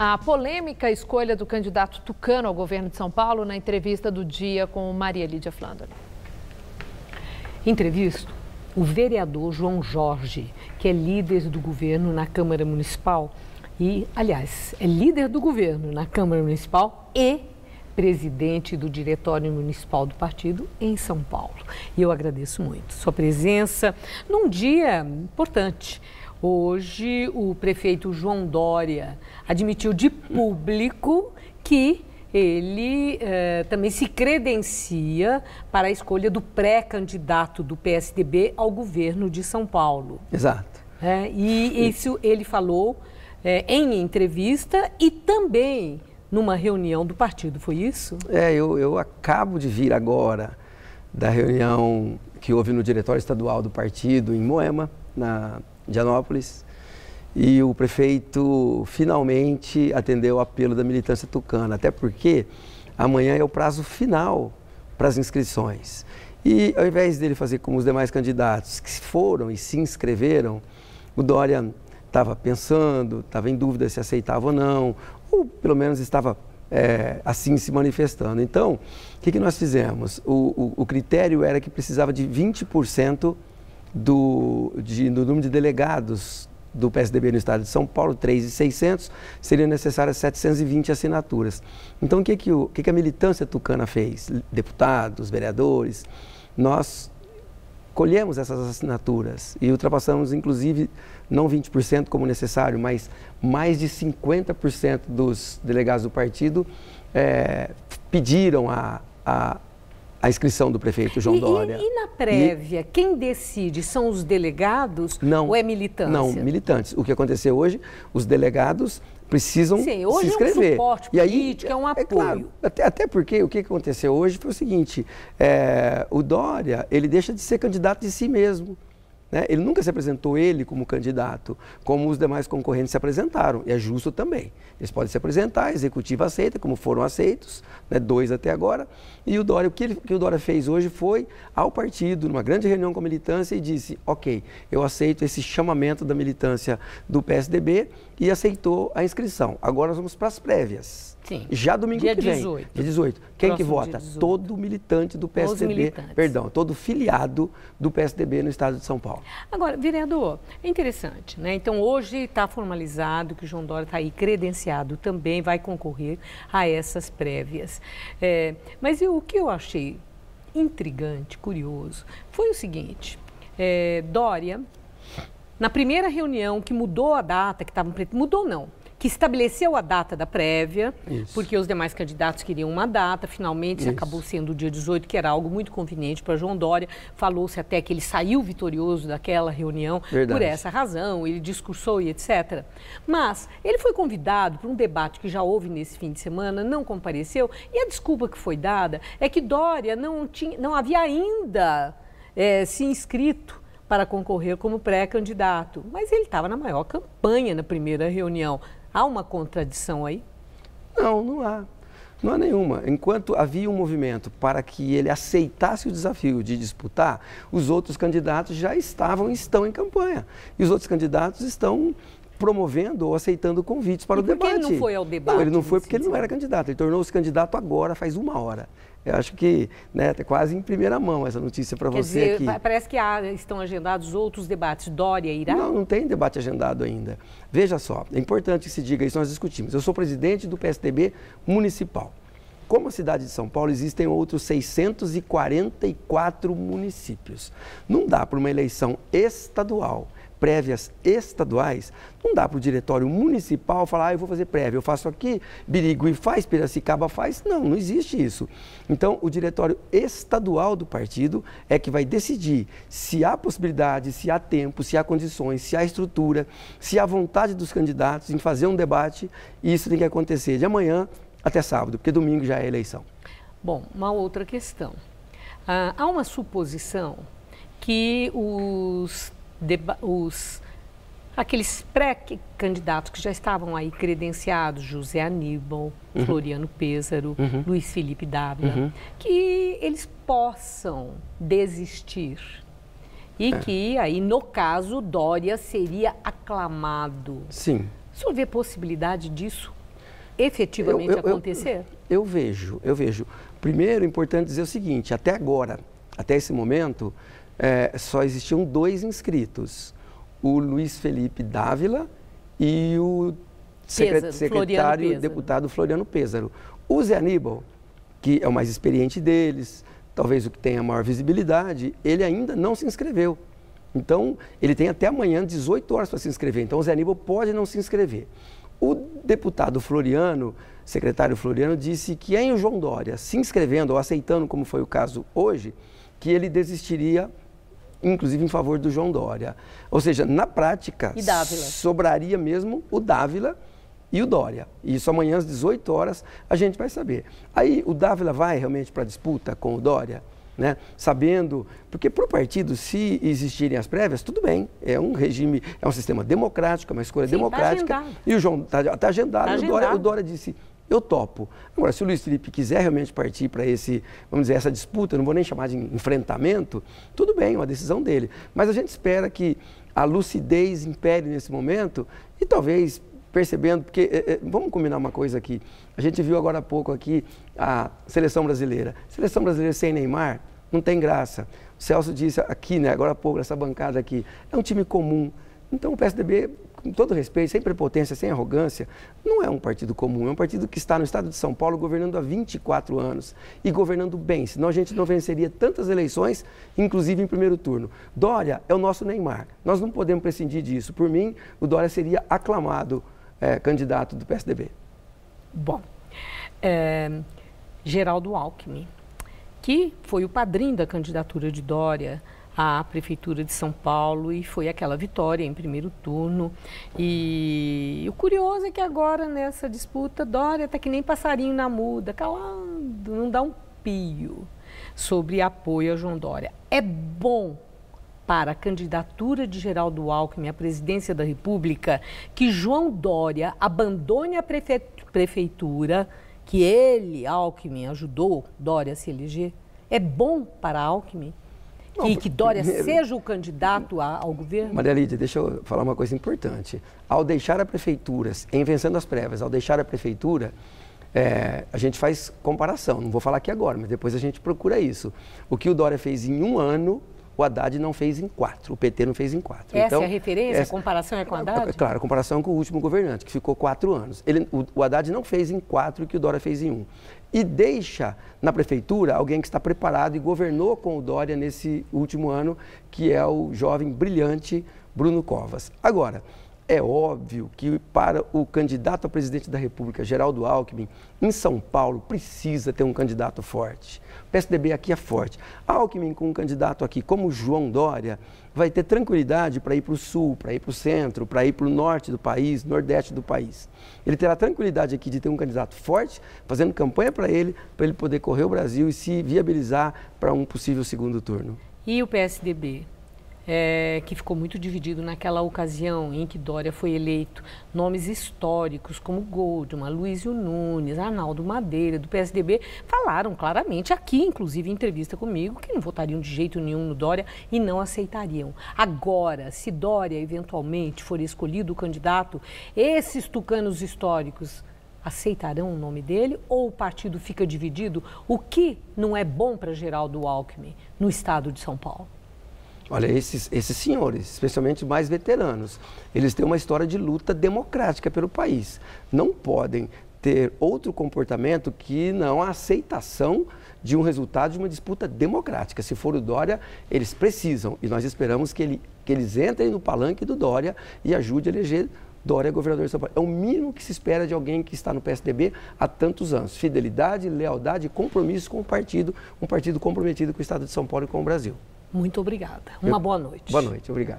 A polêmica escolha do candidato tucano ao governo de São Paulo na entrevista do dia com Maria Lídia Flandre. Entrevisto o vereador João Jorge, que é líder do governo na Câmara Municipal e, aliás, é líder do governo na Câmara Municipal e presidente do Diretório Municipal do Partido em São Paulo. E eu agradeço muito sua presença num dia importante. Hoje, o prefeito João Dória admitiu de público que ele também se credencia para a escolha do pré-candidato do PSDB ao governo de São Paulo. Exato. E isso ele falou em entrevista e também numa reunião do partido, foi isso? Eu acabo de vir agora da reunião que houve no Diretório Estadual do partido em Moema, na Indianópolis, e o prefeito finalmente atendeu o apelo da militância tucana, até porque amanhã é o prazo final para as inscrições. E ao invés dele fazer como os demais candidatos que foram e se inscreveram, o Dória estava pensando, estava em dúvida se aceitava ou não, ou pelo menos estava assim se manifestando. Então, o que nós fizemos? O critério era que precisava de 20% do número de delegados do PSDB no estado de São Paulo, 3.600, seriam necessárias 720 assinaturas. Então, o que a militância tucana fez? Deputados, vereadores, nós colhemos essas assinaturas e ultrapassamos, inclusive, não 20% como necessário, mas mais de 50% dos delegados do partido pediram a inscrição do prefeito João Dória. E na prévia, quem decide? São os delegados ou é militância? Não, militantes. O que aconteceu hoje, os delegados precisam se inscrever. É um suporte político, é um apoio. Claro, até porque o que aconteceu hoje foi o seguinte, o Dória, ele deixa de ser candidato de si mesmo. Ele nunca se apresentou ele como candidato, como os demais concorrentes se apresentaram, e é justo também. Eles podem se apresentar, a executiva aceita, como foram aceitos, 2 até agora, e o Dória, o que o Dória fez hoje foi ao partido, numa grande reunião com a militância, e disse, ok, eu aceito esse chamamento da militância do PSDB e aceitou a inscrição. Agora nós vamos para as prévias. Sim. Já domingo que vem. Dia 18. Quem Próximo que vota? Todo militante do PSDB, todo filiado do PSDB no estado de São Paulo. Agora, vereador, é interessante, né? Então, hoje está formalizado que o João Dória está aí credenciado, também vai concorrer a essas prévias. Mas o que eu achei intrigante, curioso, foi o seguinte, Dória, na primeira reunião que mudou a data, que estabeleceu a data da prévia, porque os demais candidatos queriam uma data, finalmente acabou sendo o dia 18, que era algo muito conveniente para João Dória. Falou-se até que ele saiu vitorioso daquela reunião por essa razão, ele discursou e etc. Mas ele foi convidado para um debate que já houve nesse fim de semana, não compareceu, e a desculpa que foi dada é que Dória não havia ainda se inscrito para concorrer como pré-candidato, mas ele estava na maior campanha na primeira reunião. Há uma contradição aí? Não há. Não há nenhuma. Enquanto havia um movimento para que ele aceitasse o desafio de disputar, os outros candidatos já estão em campanha. E os outros candidatos estão promovendo ou aceitando convites para o debate. Por que ele não foi ao debate? Não, ele não foi porque ele não era candidato. Ele tornou-se candidato agora, faz 1 hora. Eu acho que está quase em primeira mão essa notícia para você aqui. Parece que estão agendados outros debates. Dória irá? Não tem debate agendado ainda. Veja só, é importante que se diga isso, nós discutimos. Eu sou presidente do PSDB municipal. Como a cidade de São Paulo, existem outros 644 municípios. Não dá para uma eleição estadual, prévias estaduais, não dá para o diretório municipal falar, eu vou fazer prévia, eu faço aqui, Birigui faz, Piracicaba faz. Não existe isso. Então, o diretório estadual do partido é que vai decidir se há possibilidade, se há tempo, se há condições, se há estrutura, se há vontade dos candidatos em fazer um debate, e isso tem que acontecer de amanhã até sábado, porque domingo já é eleição. Bom, uma outra questão. Há uma suposição que aqueles pré-candidatos que já estavam aí credenciados, José Aníbal, Floriano Pêssaro, Luiz Felipe Dávila, que eles possam desistir e que aí, no caso, Dória seria aclamado. Sim. O senhor vê possibilidade disso? efetivamente acontecer? Eu vejo. Primeiro, é importante dizer o seguinte, até agora, até esse momento, só existiam 2 inscritos, o Luiz Felipe Dávila e o secretário e deputado Floriano Pêssaro. O Zé Aníbal, que é o mais experiente deles, talvez o que tenha a maior visibilidade, ele ainda não se inscreveu. Então, ele tem até amanhã 18 horas para se inscrever. Então, o Zé Aníbal pode não se inscrever. O deputado Floriano, secretário Floriano, disse que em João Dória, se inscrevendo ou aceitando, como foi o caso hoje, que ele desistiria, inclusive em favor do João Dória. Ou seja, na prática, sobraria mesmo o Dávila e o Dória. E isso amanhã às 18 horas a gente vai saber. Aí o Dávila vai realmente para a disputa com o Dória? Né? Sabendo, porque para o partido, se existirem as prévias, tudo bem, é um regime, é um sistema democrático, é uma escolha democrática. Tá e o João está agendado, o Dória disse, eu topo. Agora, se o Luiz Felipe quiser realmente partir para vamos dizer, essa disputa, não vou nem chamar de enfrentamento, tudo bem, é uma decisão dele. Mas a gente espera que a lucidez impere nesse momento e talvez percebendo, porque vamos combinar uma coisa aqui, a gente viu agora há pouco aqui a seleção brasileira sem Neymar não tem graça. O Celso disse aqui, né, agora há pouco, essa bancada aqui, é um time comum. Então o PSDB, com todo respeito, sem prepotência, sem arrogância, não é um partido comum, é um partido que está no estado de São Paulo governando há 24 anos e governando bem, senão a gente não venceria tantas eleições, inclusive em primeiro turno. Dória é o nosso Neymar, nós não podemos prescindir disso. Por mim, o Dória seria aclamado candidato do PSDB. Bom, Geraldo Alckmin, que foi o padrinho da candidatura de Dória à Prefeitura de São Paulo e foi aquela vitória em primeiro turno. E o curioso é que agora nessa disputa, Dória está que nem passarinho na muda, calando, não dá um pio sobre apoio a João Dória. É bom para a candidatura de Geraldo Alckmin à presidência da República que João Dória abandone a prefeitura, que ele, Alckmin, ajudou Dória a se eleger? É bom para Alckmin que Dória seja o candidato ao governo? Maria Lídia, deixa eu falar uma coisa importante. Ao deixar a prefeitura, em vencendo as prévias, ao deixar a prefeitura, a gente faz comparação, não vou falar aqui agora, mas depois a gente procura isso. O que o Dória fez em 1 ano, o Haddad não fez em 4, o PT não fez em 4. Essa é a referência? A comparação é com o Haddad? Claro, a comparação com o último governante, que ficou 4 anos. O Haddad não fez em 4 o que o Dória fez em 1. E deixa na prefeitura alguém que está preparado e governou com o Dória nesse último ano, que é o jovem brilhante Bruno Covas. Agora, é óbvio que para o candidato a presidente da República, Geraldo Alckmin, em São Paulo, precisa ter um candidato forte. O PSDB aqui é forte. Alckmin, com um candidato aqui como João Dória, vai ter tranquilidade para ir para o sul, para ir para o centro, para ir para o norte do país, nordeste do país. Ele terá tranquilidade aqui de ter um candidato forte, fazendo campanha para ele poder correr o Brasil e se viabilizar para um possível segundo turno. E o PSDB? Que ficou muito dividido naquela ocasião em que Dória foi eleito. Nomes históricos como Goldman, Luísio Nunes, Arnaldo Madeira, do PSDB, falaram claramente aqui, inclusive em entrevista comigo, que não votariam de jeito nenhum no Dória e não aceitariam. Agora, se Dória eventualmente for escolhido o candidato, esses tucanos históricos aceitarão o nome dele ou o partido fica dividido? O que não é bom para Geraldo Alckmin no estado de São Paulo? Olha, esses senhores, especialmente mais veteranos, eles têm uma história de luta democrática pelo país. Não podem ter outro comportamento que não a aceitação de um resultado de uma disputa democrática. Se for o Dória, eles precisam, e nós esperamos que eles entrem no palanque do Dória e ajudem a eleger Dória governador de São Paulo. É o mínimo que se espera de alguém que está no PSDB há tantos anos. Fidelidade, lealdade e compromisso com o partido, um partido comprometido com o estado de São Paulo e com o Brasil. Muito obrigada. Uma boa noite. Boa noite, obrigado.